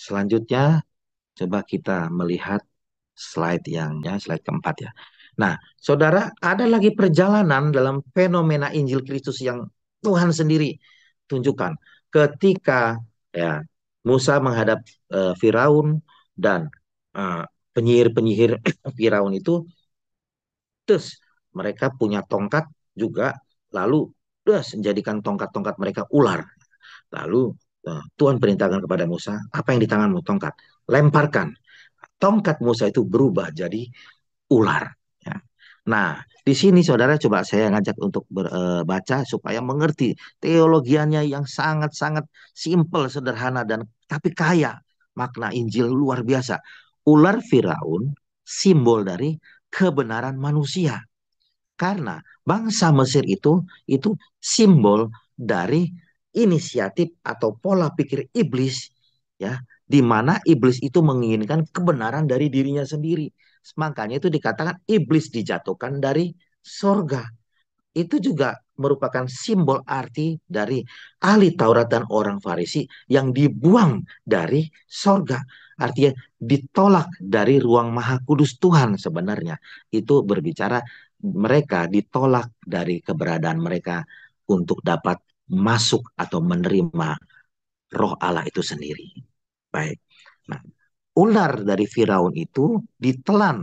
selanjutnya coba kita melihat slide keempat ya. Nah, saudara, ada lagi perjalanan dalam fenomena Injil Kristus yang Tuhan sendiri tunjukkan. Ketika ya Musa menghadap Firaun dan eh, penyihir-penyihir Firaun itu, terus mereka punya tongkat juga, lalu terus menjadikan tongkat-tongkat mereka ular. Lalu Tuhan perintahkan kepada Musa, apa yang di tanganmu tongkat? Lemparkan. Tongkat Musa itu berubah jadi ular. Ya. Nah, di sini saudara coba saya ngajak untuk baca supaya mengerti teologianya yang sangat-sangat simpel, sederhana dan tapi kaya makna Injil luar biasa. Ular Firaun simbol dari kebenaran manusia. Karena bangsa Mesir itu simbol dari inisiatif atau pola pikir iblis, ya, di mana iblis itu menginginkan kebenaran dari dirinya sendiri. Makanya itu dikatakan iblis dijatuhkan dari sorga. Itu juga merupakan simbol arti dari ahli Taurat dan orang Farisi yang dibuang dari sorga. Artinya ditolak dari ruang maha kudus Tuhan sebenarnya. Itu berbicara mereka ditolak dari keberadaan mereka untuk dapat masuk atau menerima roh Allah itu sendiri. Baik. Nah, ular dari Firaun itu ditelan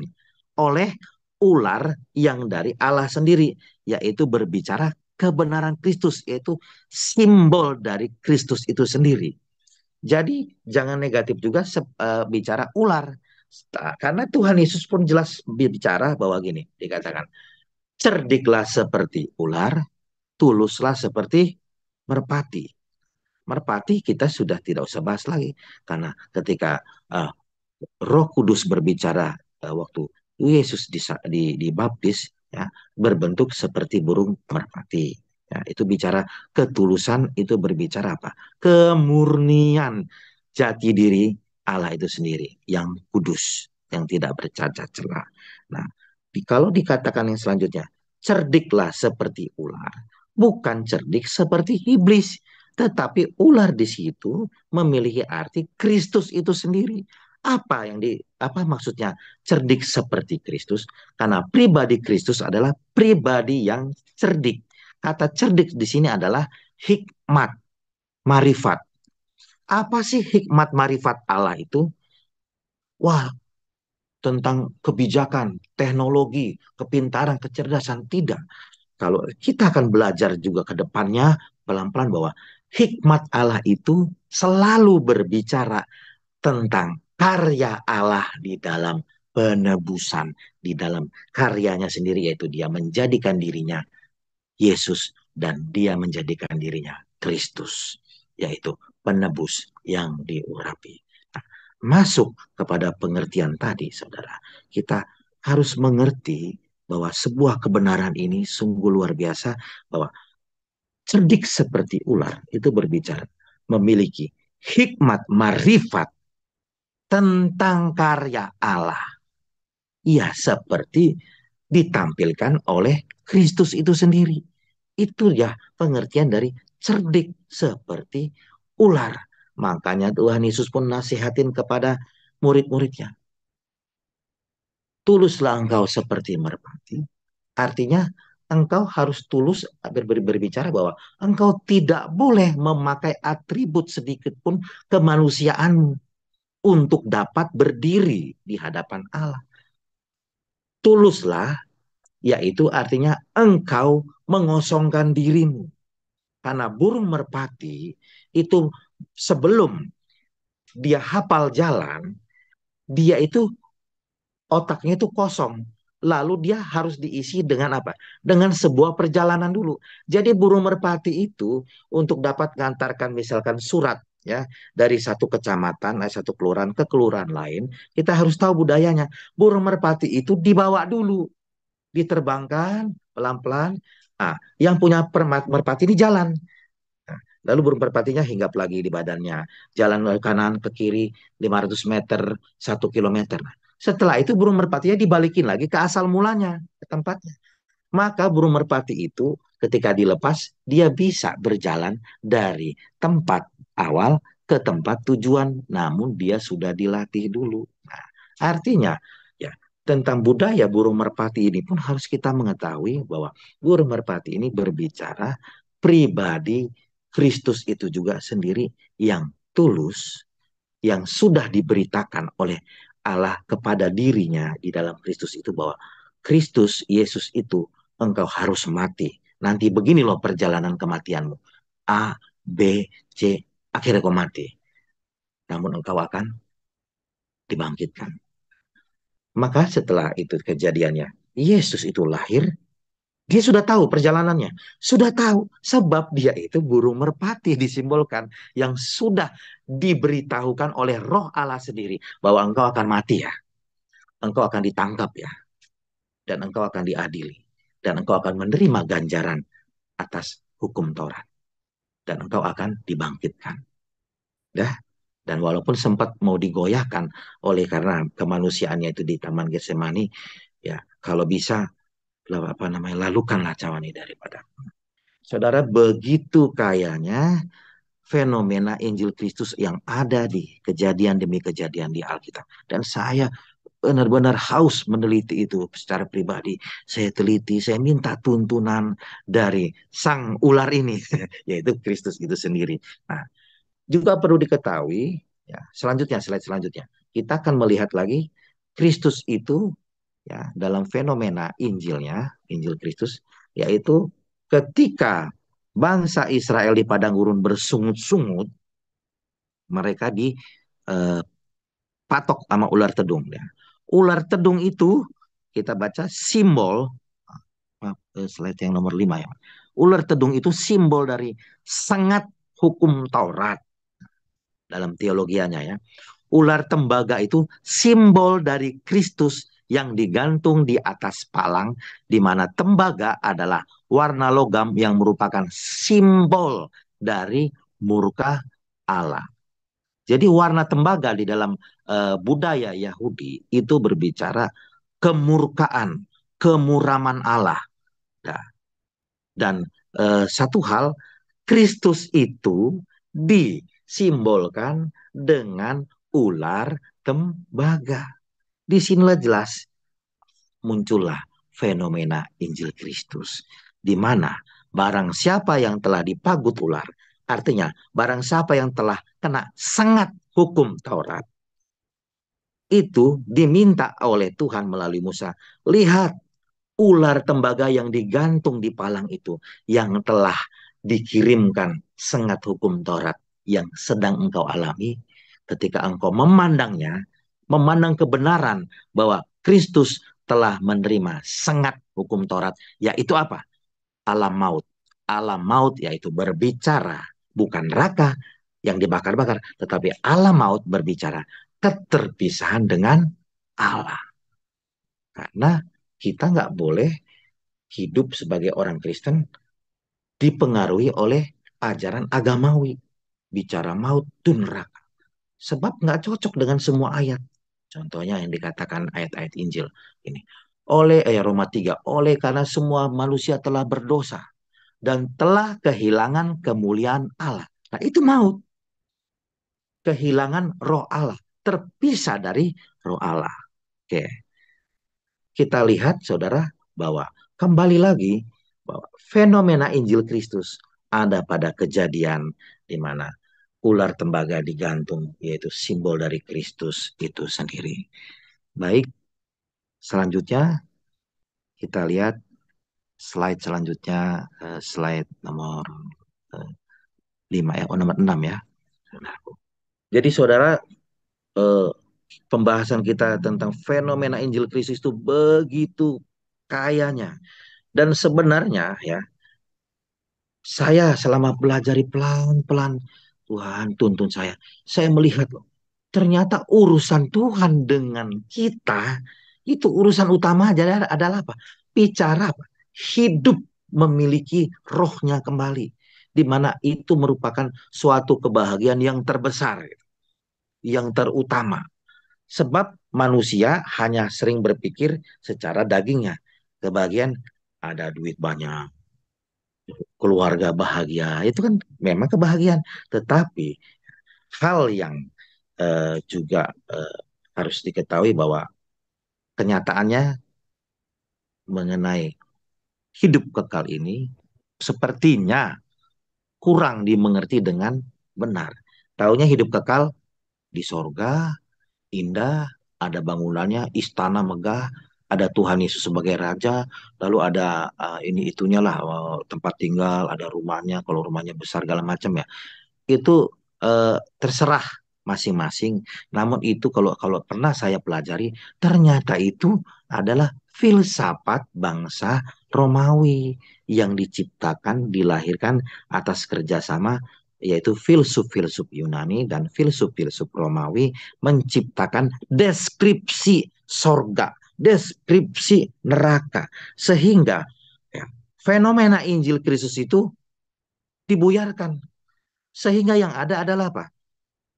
oleh ular yang dari Allah sendiri, yaitu berbicara kebenaran Kristus, yaitu simbol dari Kristus itu sendiri. Jadi jangan negatif juga bicara ular. Karena Tuhan Yesus pun jelas bicara bahwa gini, dikatakan, cerdiklah seperti ular, tuluslah seperti merpati. Merpati kita sudah tidak usah bahas lagi. Karena ketika uh, Roh Kudus berbicara waktu Yesus dibaptis, ya, berbentuk seperti burung merpati. Ya, itu bicara ketulusan, itu berbicara apa? Kemurnian jati diri Allah itu sendiri yang kudus, yang tidak bercacat celah. Nah, kalau dikatakan yang selanjutnya, cerdiklah seperti ular, bukan cerdik seperti iblis, tetapi ular di situ memiliki arti Kristus itu sendiri. Apa maksudnya cerdik seperti Kristus? Karena pribadi Kristus adalah pribadi yang cerdik. Kata cerdik di sini adalah hikmat, marifat. Apa sih hikmat marifat Allah itu? Wah, tentang kebijakan, teknologi, kepintaran, kecerdasan. Tidak. Kalau kita akan belajar juga ke depannya pelan-pelan bahwa hikmat Allah itu selalu berbicara tentang karya Allah di dalam penebusan, di dalam karyanya sendiri, yaitu dia menjadikan dirinya Yesus dan dia menjadikan dirinya Kristus, yaitu penebus yang diurapi. Nah, masuk kepada pengertian tadi, saudara, kita harus mengerti bahwa sebuah kebenaran ini sungguh luar biasa, bahwa cerdik seperti ular itu berbicara memiliki hikmat marifat tentang karya Allah. Ya, seperti ditampilkan oleh Kristus itu sendiri. Itu ya pengertian dari cerdik seperti ular. Makanya Tuhan Yesus pun nasihatin kepada murid-muridnya. Tuluslah engkau seperti merpati. Artinya engkau harus tulus berbicara bahwa engkau tidak boleh memakai atribut sedikit pun kemanusiaanmu untuk dapat berdiri di hadapan Allah. Tuluslah, yaitu artinya engkau mengosongkan dirimu. Karena burung merpati itu sebelum dia hafal jalan, dia itu otaknya itu kosong. Lalu dia harus diisi dengan apa? Dengan sebuah perjalanan dulu. Jadi burung merpati itu untuk dapat mengantarkan misalkan surat ya dari satu kecamatan, satu kelurahan ke kelurahan lain, kita harus tahu budayanya. Burung merpati itu dibawa dulu, diterbangkan pelan-pelan. Nah, yang punya merpati ini jalan. Nah, lalu burung merpatinya hinggap lagi di badannya. Jalan ke kanan, ke kiri, 500 meter, 1 kilometer. Nah, setelah itu burung merpatinya dibalikin lagi ke asal mulanya, ke tempatnya. Maka burung merpati itu ketika dilepas, dia bisa berjalan dari tempat awal ke tempat tujuan, namun dia sudah dilatih dulu. Nah, artinya ya tentang budaya burung merpati ini pun harus kita mengetahui bahwa burung merpati ini berbicara pribadi Kristus itu juga sendiri yang tulus, yang sudah diberitakan oleh Allah kepada dirinya di dalam Kristus itu bahwa Kristus Yesus itu engkau harus mati. Nanti begini loh perjalanan kematianmu. A, B, C, akhirnya kau mati. Namun engkau akan dibangkitkan. Maka setelah itu kejadiannya, Yesus itu lahir, dia sudah tahu perjalanannya. Sudah tahu. Sebab dia itu burung merpati disimbolkan. Yang sudah diberitahukan oleh roh Allah sendiri. Bahwa engkau akan mati ya. Engkau akan ditangkap ya. Dan engkau akan diadili. Dan engkau akan menerima ganjaran atas hukum Taurat. Dan engkau akan dibangkitkan. Dah. Dan walaupun sempat mau digoyahkan oleh karena kemanusiaannya itu di Taman Getsemani. Ya kalau bisa apa namanya lalukanlah cawan ini daripada. Saudara, begitu kayanya fenomena Injil Kristus yang ada di kejadian demi kejadian di Alkitab. Dan saya benar-benar haus meneliti itu secara pribadi. Saya teliti, saya minta tuntunan dari sang ular ini, yaitu Kristus itu sendiri. Nah, juga perlu diketahui, ya, selanjutnya, slide selanjutnya, kita akan melihat lagi Kristus itu ya dalam fenomena Injilnya, Injil Kristus, yaitu ketika bangsa Israel di padang gurun bersungut-sungut, mereka dipatok sama ular tedung. Ya. Ular tedung itu kita baca simbol, slide yang nomor 5 ya. Ular tedung itu simbol dari sangat hukum Taurat dalam teologianya ya. Ular tembaga itu simbol dari Kristus yang digantung di atas palang, di mana tembaga adalah warna logam yang merupakan simbol dari murka Allah. Jadi warna tembaga di dalam budaya Yahudi itu berbicara kemurkaan, kemuraman Allah. Nah, dan satu hal, Kristus itu disimbolkan dengan ular tembaga. Di sinilah jelas muncullah fenomena Injil Kristus. Di mana barang siapa yang telah dipagut ular, artinya barang siapa yang telah kena sengat hukum Taurat, itu diminta oleh Tuhan melalui Musa. Lihat ular tembaga yang digantung di palang itu yang telah dikirimkan sengat hukum Taurat yang sedang engkau alami ketika engkau memandangnya, memandang kebenaran bahwa Kristus telah menerima sengat hukum Taurat, yaitu apa? Alam maut. Alam maut yaitu berbicara bukan neraka yang dibakar-bakar, tetapi alam maut berbicara keterpisahan dengan Allah. Karena kita nggak boleh hidup sebagai orang Kristen dipengaruhi oleh ajaran agamawi. Bicara maut itu neraka. Sebab nggak cocok dengan semua ayat. Contohnya yang dikatakan ayat-ayat Injil ini. Oleh Roma 3, oleh karena semua manusia telah berdosa dan telah kehilangan kemuliaan Allah. Nah, itu maut. Kehilangan roh Allah, terpisah dari roh Allah. Oke. Kita lihat saudara bahwa kembali lagi bahwa fenomena Injil Kristus ada pada kejadian di mana ular tembaga digantung, yaitu simbol dari Kristus itu sendiri. Baik, selanjutnya kita lihat slide selanjutnya, slide nomor 5 ya, nomor 6 ya. Jadi saudara, eh, pembahasan kita tentang fenomena Injil Kristus itu begitu kayanya. Dan sebenarnya ya, saya selama pelajari pelan-pelan, Tuhan tuntun saya. Saya melihat loh, ternyata urusan Tuhan dengan kita, itu urusan utama adalah apa? Bicara apa? Hidup memiliki rohnya kembali. Di mana itu merupakan suatu kebahagiaan yang terbesar, yang terutama. Sebab manusia hanya sering berpikir secara dagingnya. Kebahagiaan ada duit banyak, keluarga bahagia, itu kan memang kebahagiaan. Tetapi hal yang juga harus diketahui bahwa kenyataannya mengenai hidup kekal ini sepertinya kurang dimengerti dengan benar. Taunya hidup kekal di sorga, indah, ada bangunannya, istana megah, ada Tuhan Yesus sebagai raja, lalu ada ini itunya lah, tempat tinggal, ada rumahnya, kalau rumahnya besar segala macam ya. Itu terserah masing-masing. Namun itu kalau kalau pernah saya pelajari, ternyata itu adalah filsafat bangsa Romawi yang diciptakan, dilahirkan atas kerjasama yaitu filsuf-filsuf Yunani dan filsuf-filsuf Romawi menciptakan deskripsi sorga, deskripsi neraka, sehingga ya, fenomena Injil Kristus itu dibuyarkan sehingga yang ada adalah apa?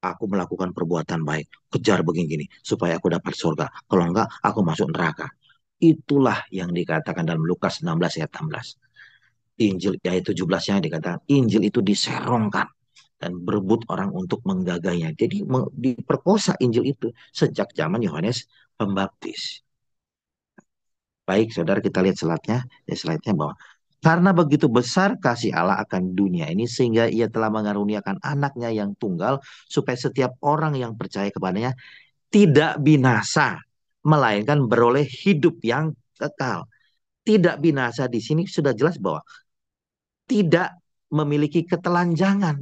Aku melakukan perbuatan baik, kejar begini-gini, supaya aku dapat surga. Kalau enggak, aku masuk neraka. Itulah yang dikatakan dalam Lukas 16 ayat 16. Injil ayat 17-nya dikatakan, Injil itu diserongkan dan berebut orang untuk menggagainya. Jadi diperkosa Injil itu sejak zaman Yohanes Pembaptis. Baik, saudara, kita lihat slide-nya. Ya, slide-nya bahwa karena begitu besar kasih Allah akan dunia ini sehingga ia telah mengaruniakan anaknya yang tunggal supaya setiap orang yang percaya kepadanya tidak binasa melainkan beroleh hidup yang kekal. Tidak binasa di sini sudah jelas bahwa tidak memiliki ketelanjangan.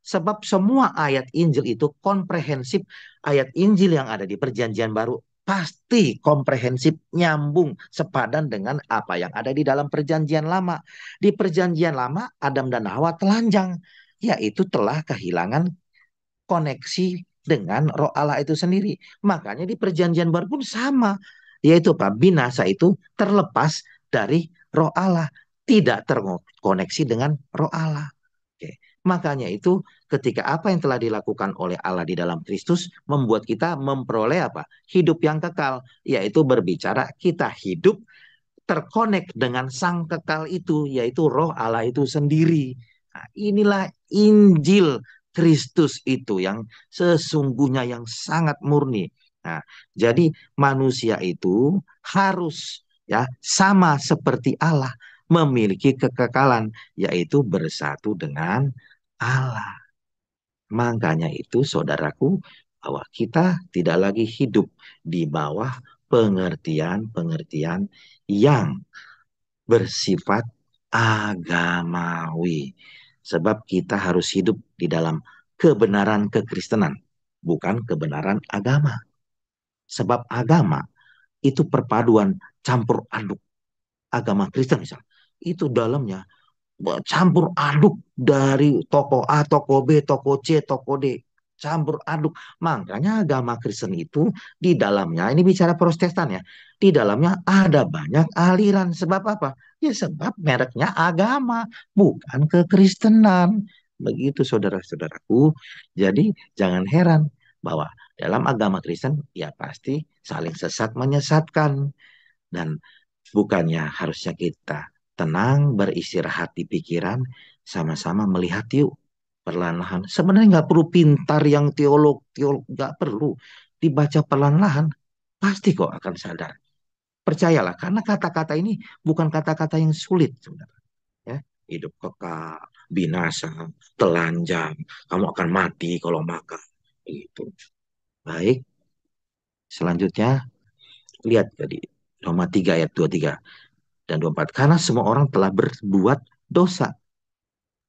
Sebab semua ayat Injil itu komprehensif. Ayat Injil yang ada di Perjanjian Baru pasti komprehensif, nyambung, sepadan dengan apa yang ada di dalam Perjanjian Lama. Di Perjanjian Lama, Adam dan Hawa telanjang, yaitu telah kehilangan koneksi dengan Roh Allah itu sendiri. Makanya di Perjanjian Baru pun sama, yaitu apa? Binasa itu terlepas dari Roh Allah, tidak terkoneksi dengan Roh Allah. Oke. Makanya itu ketika apa yang telah dilakukan oleh Allah di dalam Kristus membuat kita memperoleh apa? Hidup yang kekal, yaitu berbicara kita hidup terkonek dengan sang kekal itu, yaitu roh Allah itu sendiri. Nah, inilah Injil Kristus itu yang sesungguhnya yang sangat murni. Nah, jadi manusia itu harus ya sama seperti Allah memiliki kekekalan yaitu bersatu dengan Allah. Makanya itu saudaraku bahwa kita tidak lagi hidup di bawah pengertian-pengertian yang bersifat agamawi. Sebab kita harus hidup di dalam kebenaran kekristenan, bukan kebenaran agama. Sebab agama itu perpaduan campur aduk agama Kristen misalnya. Itu dalamnya campur aduk dari tokoh A, tokoh B, tokoh C, tokoh D. Campur aduk. Makanya agama Kristen itu di dalamnya, ini bicara Protestan ya, di dalamnya ada banyak aliran. Sebab apa? Ya sebab mereknya agama, bukan kekristenan. Begitu saudara-saudaraku. Jadi jangan heran bahwa dalam agama Kristen ya pasti saling sesat menyesatkan. Dan bukannya harusnya kita tenang, beristirahat di pikiran, sama-sama melihat yuk perlahan-lahan. Sebenarnya nggak perlu pintar yang teolog, nggak perlu. Dibaca perlahan-lahan, pasti kok akan sadar. Percayalah, karena kata-kata ini bukan kata-kata yang sulit sebenarnya. Ya, hidup kekal, binasa, telanjang, kamu akan mati kalau makan. Begitu. Baik, selanjutnya lihat tadi Roma 3 ayat 23 dan 24. Karena semua orang telah berbuat dosa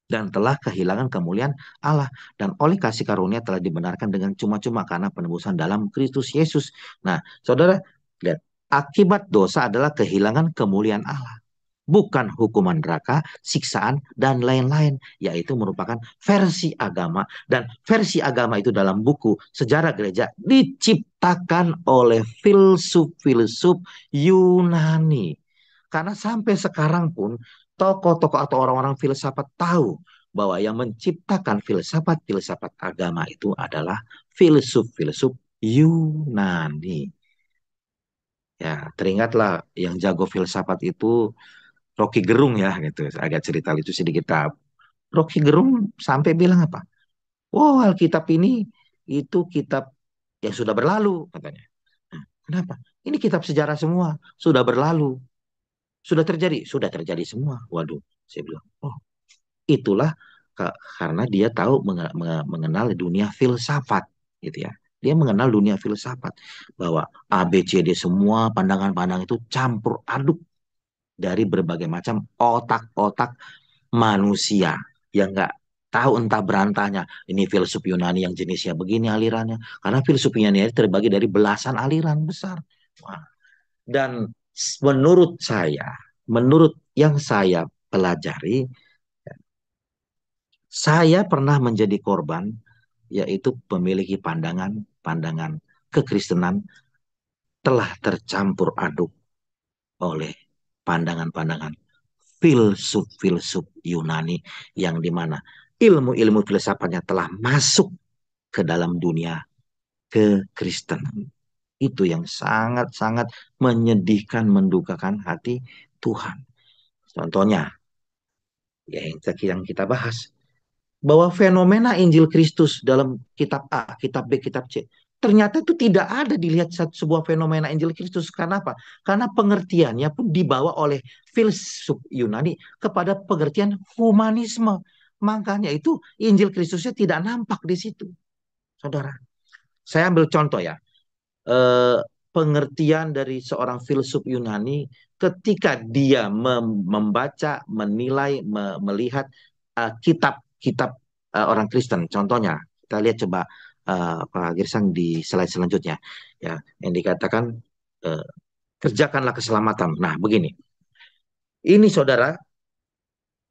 dan telah kehilangan kemuliaan Allah dan oleh kasih karunia telah dibenarkan dengan cuma-cuma karena penebusan dalam Kristus Yesus. Nah, saudara, lihat, akibat dosa adalah kehilangan kemuliaan Allah. Bukan hukuman neraka, siksaan, dan lain-lain. Yaitu merupakan versi agama. Dan versi agama itu dalam buku Sejarah Gereja diciptakan oleh filsuf-filsuf Yunani. Karena sampai sekarang pun tokoh-tokoh atau orang-orang filsafat tahu bahwa yang menciptakan filsafat-filsafat agama itu adalah filsuf-filsuf Yunani. Ya, teringatlah yang jago filsafat itu Rocky Gerung ya gitu. Agak cerita lucu sedikit. Rocky Gerung sampai bilang apa? Oh, Alkitab ini itu kitab yang sudah berlalu, katanya. Nah, kenapa? Ini kitab sejarah semua, sudah berlalu, sudah terjadi semua. Waduh, saya bilang, oh, itulah karena dia tahu mengenal dunia filsafat, gitu ya. Dia mengenal dunia filsafat bahwa A, B, C, D semua pandangan-pandangan itu campur aduk dari berbagai macam otak-otak manusia yang nggak tahu entah berantahnya. Ini filsuf Yunani yang jenisnya begini alirannya. Karena filsuf Yunani terbagi dari belasan aliran besar. Wah. Dan menurut yang saya pelajari, saya pernah menjadi korban, yaitu memiliki pandangan kekristenan telah tercampur aduk oleh pandangan-pandangan filsuf-filsuf Yunani yang dimana ilmu-ilmu filsafatnya telah masuk ke dalam dunia kekristenan. Itu yang sangat-sangat menyedihkan, mendukakan hati Tuhan. Contohnya, ya yang kita bahas, bahwa fenomena Injil Kristus dalam kitab A, kitab B, kitab C, ternyata itu tidak ada dilihat sebuah fenomena Injil Kristus. Karena apa? Karena pengertiannya pun dibawa oleh filsuf Yunani kepada pengertian humanisme. Makanya itu Injil Kristusnya tidak nampak di situ, saudara. Saya ambil contoh ya, eh, pengertian dari seorang filsuf Yunani ketika dia membaca, menilai, melihat kitab-kitab orang Kristen. Contohnya, kita lihat coba Pak Girsang di slide selanjutnya, ya, yang dikatakan eh, kerjakanlah keselamatan. Nah, begini, ini saudara,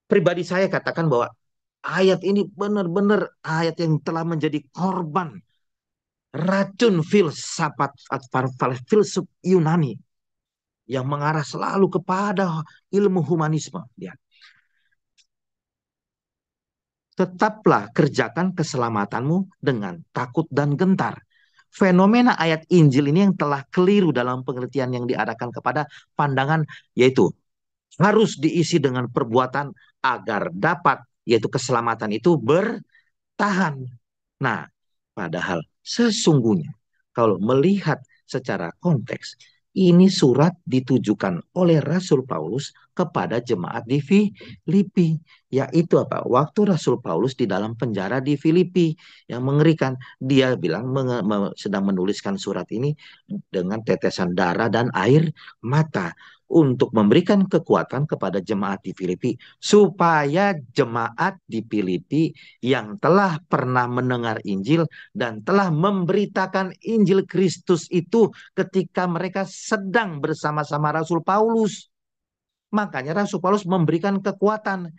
pribadi saya katakan bahwa ayat ini benar-benar ayat yang telah menjadi korban racun filsafat filsuf Yunani yang mengarah selalu kepada ilmu humanisme. Ya. Tetaplah kerjakan keselamatanmu dengan takut dan gentar. Fenomena ayat Injil ini yang telah keliru dalam pengertian yang diarahkan kepada pandangan, yaitu harus diisi dengan perbuatan agar dapat, yaitu keselamatan itu bertahan. Nah, padahal sesungguhnya kalau melihat secara konteks, ini surat ditujukan oleh Rasul Paulus kepada jemaat di Filipi. Yaitu apa? Waktu Rasul Paulus di dalam penjara di Filipi. Yang mengerikan. Dia bilang sedang menuliskan surat ini dengan tetesan darah dan air mata untuk memberikan kekuatan kepada jemaat di Filipi supaya jemaat di Filipi yang telah pernah mendengar Injil dan telah memberitakan Injil Kristus itu ketika mereka sedang bersama-sama Rasul Paulus. Makanya Rasul Paulus memberikan kekuatan,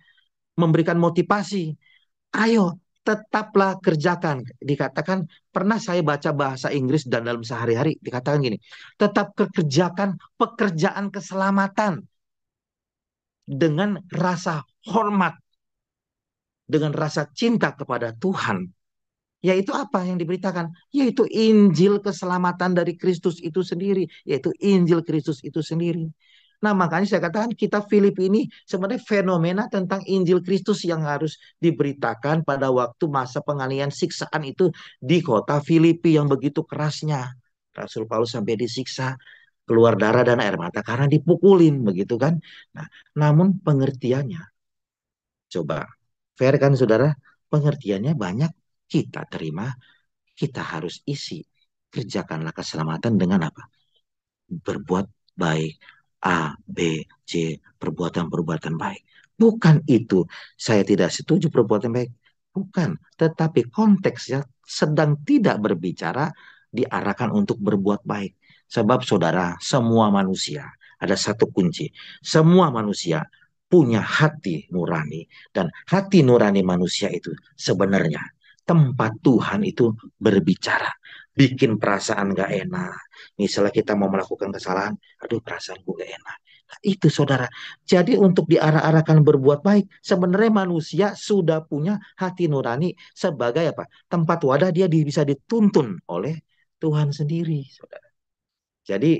memberikan motivasi. Ayo, tetaplah kerjakan. Dikatakan, pernah saya baca bahasa Inggris dan dalam sehari-hari dikatakan gini, tetap kerjakan pekerjaan keselamatan dengan rasa hormat, dengan rasa cinta kepada Tuhan. Yaitu apa yang diberitakan? Yaitu Injil keselamatan dari Kristus itu sendiri. Yaitu Injil Kristus itu sendiri. Nah, makanya saya katakan kita Filipi ini sebenarnya fenomena tentang Injil Kristus yang harus diberitakan pada waktu masa pengalian siksaan itu di kota Filipi yang begitu kerasnya. Rasul Paulus sampai disiksa, keluar darah dan air mata karena dipukulin, begitu kan? Nah, namun pengertiannya, coba, fair kan saudara? Pengertiannya banyak kita terima, kita harus isi. Kerjakanlah keselamatan dengan apa? Berbuat baik. A, B, C, perbuatan-perbuatan baik. Bukan itu. Saya tidak setuju perbuatan baik. Bukan. Tetapi konteksnya sedang tidak berbicara diarahkan untuk berbuat baik. Sebab saudara, semua manusia, ada satu kunci. Semua manusia punya hati nurani. Dan hati nurani manusia itu sebenarnya tempat Tuhan itu berbicara. Bikin perasaan gak enak. Misalnya kita mau melakukan kesalahan, aduh perasaanku gak enak. Nah, itu saudara. Jadi untuk diarah-arahkan berbuat baik, sebenarnya manusia sudah punya hati nurani sebagai apa? Tempat wadah dia bisa dituntun oleh Tuhan sendiri, saudara. Jadi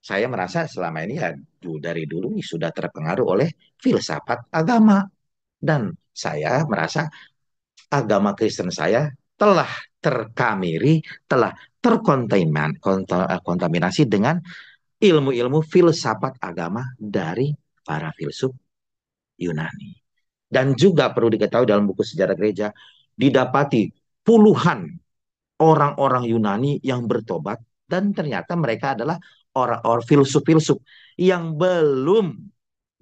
saya merasa selama ini ya dari dulu sudah terpengaruh oleh filsafat agama. Dan saya merasa agama Kristen saya telah terkamiri, telah terkontaminasi dengan ilmu-ilmu filsafat agama dari para filsuf Yunani. Dan juga perlu diketahui dalam buku sejarah gereja, didapati puluhan orang-orang Yunani yang bertobat, dan ternyata mereka adalah orang-orang filsuf-filsuf yang belum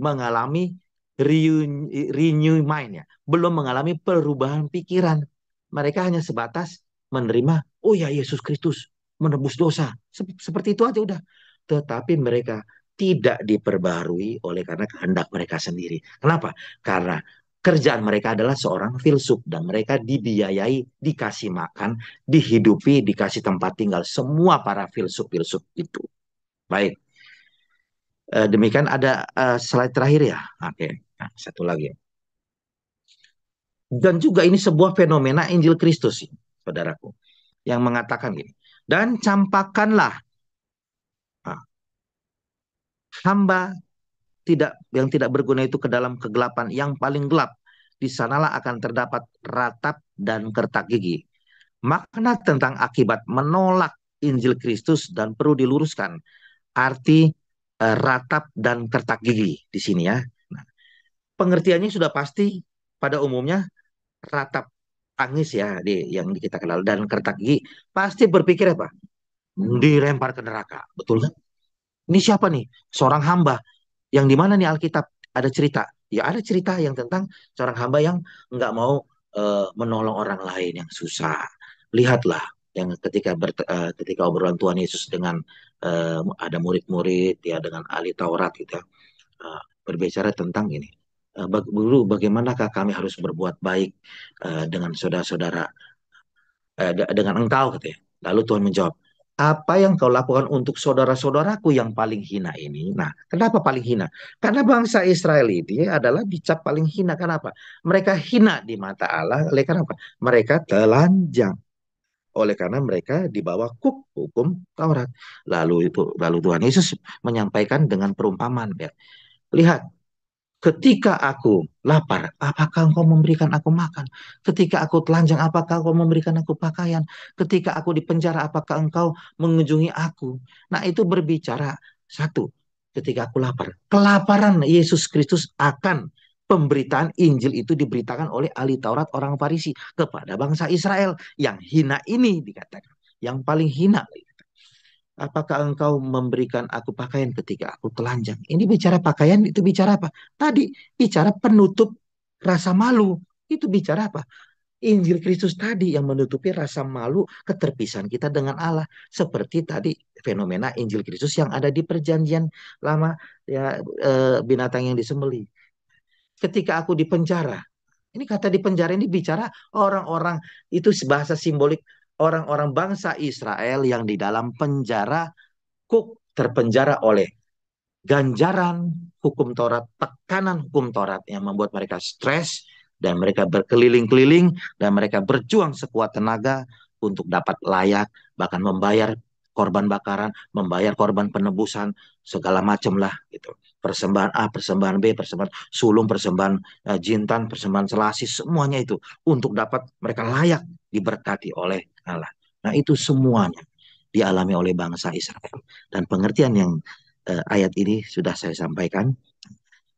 mengalami renew mind, ya, belum mengalami perubahan pikiran. Mereka hanya sebatas menerima, oh ya, Yesus Kristus menebus dosa. Seperti itu aja udah. Tetapi mereka tidak diperbarui oleh karena kehendak mereka sendiri. Kenapa? Karena kerjaan mereka adalah seorang filsuf dan mereka dibiayai, dikasih makan, dihidupi, dikasih tempat tinggal semua para filsuf-filsuf itu. Baik, demikian ada slide terakhir ya. Oke, nah, satu lagi. Dan juga ini sebuah fenomena Injil Kristus, saudaraku, yang mengatakan gini. Dan campakkanlah ah, hamba yang tidak berguna itu ke dalam kegelapan yang paling gelap. Di sanalah akan terdapat ratap dan kertak gigi. Makna tentang akibat menolak Injil Kristus dan perlu diluruskan. Arti ratap dan kertak gigi di sini ya. Nah, pengertiannya sudah pasti pada umumnya ratap tangis ya yang kita kenal dan kertak gigi pasti berpikir apa? Dilempar ke neraka, betul kan? Ini siapa nih? Seorang hamba yang di mana nih Alkitab ada cerita? Ya ada cerita yang tentang seorang hamba yang nggak mau menolong orang lain yang susah. Lihatlah yang ketika obrolan Tuhan Yesus dengan ada murid-murid ya dengan ahli Taurat gitu ya, berbicara tentang ini. Guru, bagaimanakah kami harus berbuat baik dengan saudara-saudara dengan engkau katanya. Lalu Tuhan menjawab, apa yang kau lakukan untuk saudara-saudaraku yang paling hina ini? Nah, kenapa paling hina? Karena bangsa Israel ini adalah dicap paling hina. Kenapa? Mereka hina di mata Allah. Oleh karena apa? Mereka telanjang. Oleh karena mereka di bawah hukum Taurat. Lalu Tuhan Yesus menyampaikan dengan perumpamaan. Ya. Lihat, ketika aku lapar, apakah engkau memberikan aku makan? Ketika aku telanjang, apakah engkau memberikan aku pakaian? Ketika aku di penjara, apakah engkau mengunjungi aku? Nah, itu berbicara satu, ketika aku lapar. Kelaparan Yesus Kristus akan pemberitaan Injil itu diberitakan oleh ahli Taurat orang Farisi kepada bangsa Israel yang hina ini dikatakan, yang paling hina. Apakah engkau memberikan aku pakaian ketika aku telanjang? Ini bicara pakaian, itu bicara apa? Tadi bicara penutup rasa malu. Itu bicara apa? Injil Kristus tadi yang menutupi rasa malu keterpisahan kita dengan Allah. Seperti tadi fenomena Injil Kristus yang ada di perjanjian lama, ya, binatang yang disembelih. Ketika aku di penjara, ini kata di penjara ini bicara orang-orang, itu bahasa simbolik orang-orang bangsa Israel yang di dalam penjara, terpenjara oleh ganjaran hukum Taurat, tekanan hukum Taurat yang membuat mereka stres dan mereka berkeliling-keliling dan mereka berjuang sekuat tenaga untuk dapat layak, bahkan membayar korban bakaran, membayar korban penebusan, segala macam lah gitu. Persembahan A, persembahan B, persembahan sulung, persembahan jintan, persembahan selasi, semuanya itu untuk dapat mereka layak diberkati oleh Allah. Nah, itu semuanya dialami oleh bangsa Israel. Dan pengertian yang ayat ini sudah saya sampaikan,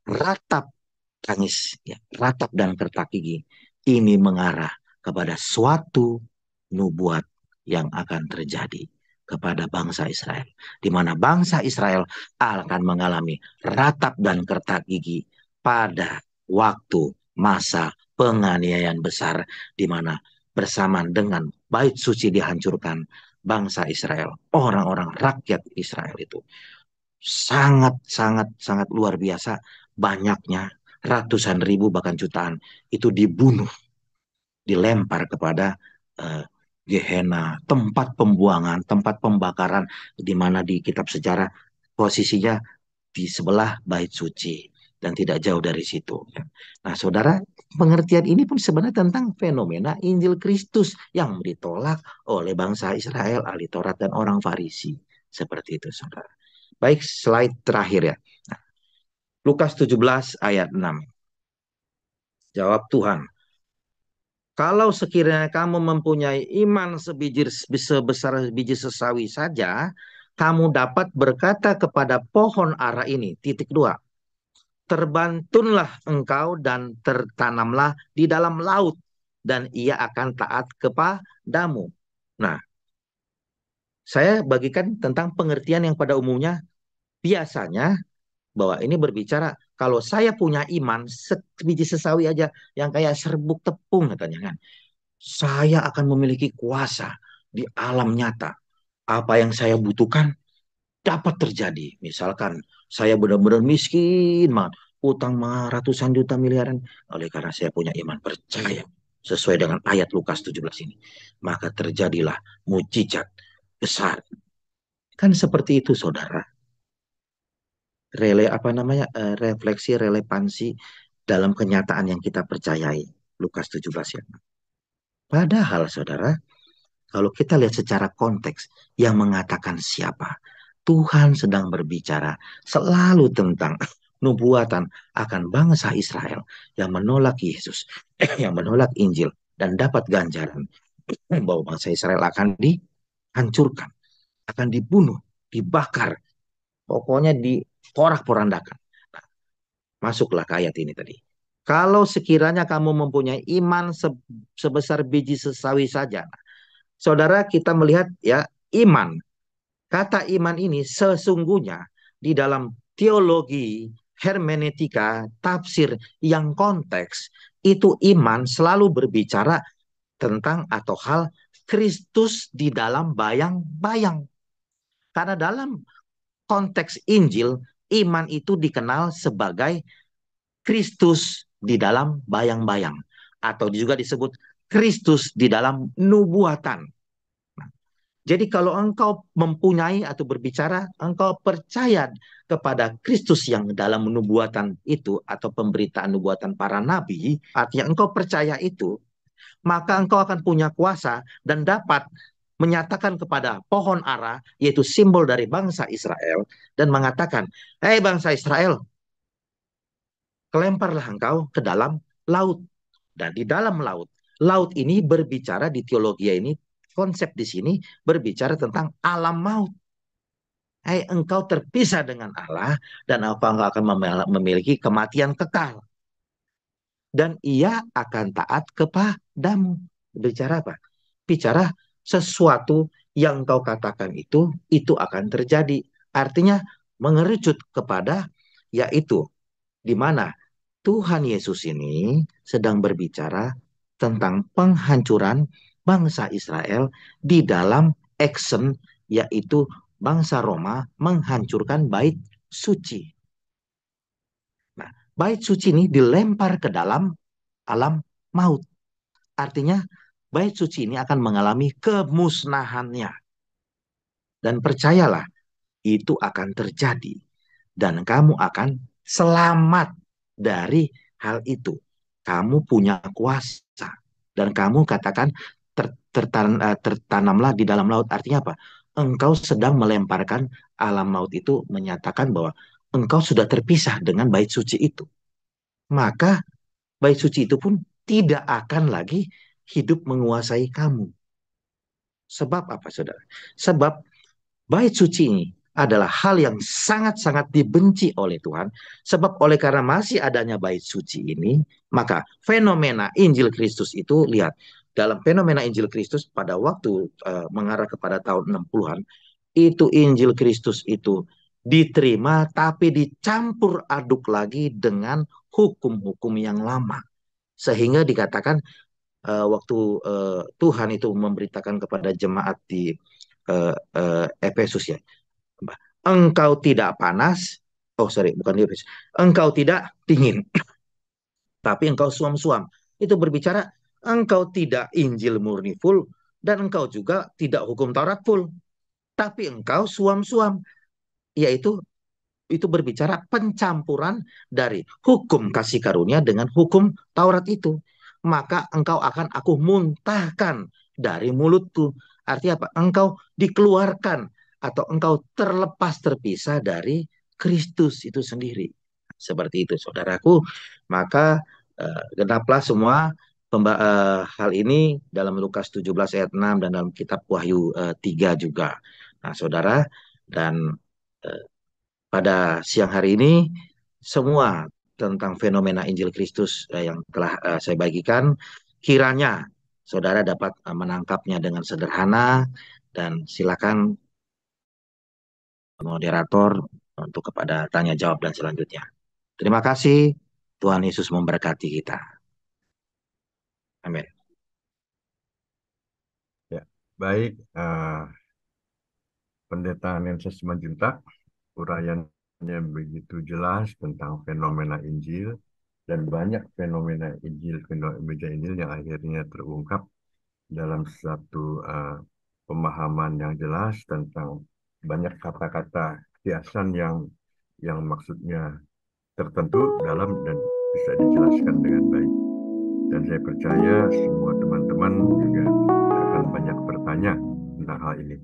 ratap tangis, ya, ratap dan kertak gigi, ini mengarah kepada suatu nubuat yang akan terjadi kepada bangsa Israel, di mana bangsa Israel akan mengalami ratap dan kertak gigi pada waktu masa penganiayaan besar, di mana bersamaan dengan bait suci dihancurkan, bangsa Israel, orang-orang rakyat Israel itu sangat sangat sangat luar biasa banyaknya, ratusan ribu bahkan jutaan itu dibunuh, dilempar kepada uh, Gehenna, tempat pembuangan, tempat pembakaran, di mana di kitab sejarah posisinya di sebelah bait suci dan tidak jauh dari situ. Nah, saudara, pengertian ini pun sebenarnya tentang fenomena Injil Kristus yang ditolak oleh bangsa Israel, ahli Taurat dan orang Farisi. Seperti itu, saudara. Baik, slide terakhir ya. Nah, Lukas 17 ayat 6. Jawab Tuhan, Kalau sekiranya kamu mempunyai iman sebesar biji sesawi saja, kamu dapat berkata kepada pohon ara ini. Titik dua. Terbantunlah engkau dan tertanamlah di dalam laut, dan ia akan taat kepadamu. Nah, saya bagikan tentang pengertian yang pada umumnya biasanya bahwa ini berbicara kalau saya punya iman sebiji sesawi aja yang kayak serbuk tepung katanya kan. Saya akan memiliki kuasa di alam nyata. Apa yang saya butuhkan dapat terjadi. Misalkan saya benar-benar miskin, man, utang ratusan juta miliaran. Oleh karena saya punya iman percaya sesuai dengan ayat Lukas 17 ini. Maka terjadilah mujizat besar. Kan seperti itu, saudara. Apa namanya? Refleksi relevansi dalam kenyataan yang kita percayai. Lukas 17 ya. Padahal, saudara, kalau kita lihat secara konteks yang mengatakan siapa, Tuhan sedang berbicara selalu tentang nubuatan akan bangsa Israel yang menolak Yesus, yang menolak Injil dan dapat ganjaran bahwa bangsa Israel akan dihancurkan, akan dibunuh, dibakar, pokoknya diporak-porandakan. Nah, masuklah ke ayat ini tadi. Kalau sekiranya kamu mempunyai iman sebesar biji sesawi saja, saudara, kita melihat ya iman. Kata iman ini sesungguhnya di dalam teologi, hermeneutika, tafsir yang konteks, itu iman selalu berbicara tentang atau hal Kristus di dalam bayang-bayang. Karena dalam konteks Injil, iman itu dikenal sebagai Kristus di dalam bayang-bayang. Atau juga disebut Kristus di dalam nubuatan. Jadi kalau engkau mempunyai atau berbicara, engkau percaya kepada Kristus yang dalam nubuatan itu atau pemberitaan nubuatan para nabi, artinya engkau percaya itu, maka engkau akan punya kuasa dan dapat menyatakan kepada pohon ara, yaitu simbol dari bangsa Israel, dan mengatakan, hei bangsa Israel, kelemparlah engkau ke dalam laut. Dan di dalam laut, laut ini berbicara di teologi ini, konsep di sini berbicara tentang alam maut. Hai, engkau terpisah dengan Allah dan apa engkau akan memiliki kematian kekal. Dan ia akan taat kepadamu. Bicara apa? Bicara sesuatu yang kau katakan itu akan terjadi. Artinya mengerucut kepada yaitu di mana Tuhan Yesus ini sedang berbicara tentang penghancuran bangsa Israel di dalam action yaitu bangsa Roma menghancurkan bait suci. Nah, bait suci ini dilempar ke dalam alam maut. Artinya bait suci ini akan mengalami kemusnahannya. Dan percayalah, itu akan terjadi. Dan kamu akan selamat dari hal itu. Kamu punya kuasa. Dan kamu katakan tertanamlah di dalam laut. Artinya apa? Engkau sedang melemparkan alam maut itu menyatakan bahwa engkau sudah terpisah dengan bait suci itu. Maka bait suci itu pun tidak akan lagi hidup menguasai kamu. Sebab apa, saudara? Sebab bait suci ini adalah hal yang sangat-sangat dibenci oleh Tuhan. Sebab oleh karena masih adanya bait suci ini, maka fenomena Injil Kristus itu, lihat, dalam fenomena Injil Kristus pada waktu mengarah kepada tahun 60-an, itu Injil Kristus itu diterima tapi dicampur aduk lagi dengan hukum-hukum yang lama. Sehingga dikatakan waktu Tuhan itu memberitakan kepada jemaat di Efesus ya, engkau tidak panas, oh sorry bukan di Efesus, engkau tidak dingin, tapi engkau suam-suam. Itu berbicara engkau tidak Injil murni full dan engkau juga tidak hukum Taurat full, tapi engkau suam-suam, yaitu itu berbicara pencampuran dari hukum kasih karunia dengan hukum Taurat itu. Maka engkau akan aku muntahkan dari mulutku. Artinya apa? Engkau dikeluarkan atau engkau terlepas terpisah dari Kristus itu sendiri. Seperti itu saudaraku. Maka genaplah semua hal ini dalam Lukas 17 ayat 6 dan dalam kitab Wahyu 3 juga. Nah, saudara, dan eh, pada siang hari ini semua tentang fenomena Injil Kristus yang telah saya bagikan, kiranya saudara dapat menangkapnya dengan sederhana dan silakan moderator untuk kepada tanya jawab dan selanjutnya. Terima kasih. Tuhan Yesus memberkati kita. Amin. Ya, baik, Pendeta Nenses Simanjuntak, uraiannya begitu jelas tentang fenomena Injil dan banyak fenomena Injil yang akhirnya terungkap dalam satu pemahaman yang jelas tentang banyak kata-kata kiasan yang maksudnya tertentu dalam dan bisa dijelaskan dengan baik. Dan saya percaya semua teman-teman juga akan banyak bertanya tentang hal ini.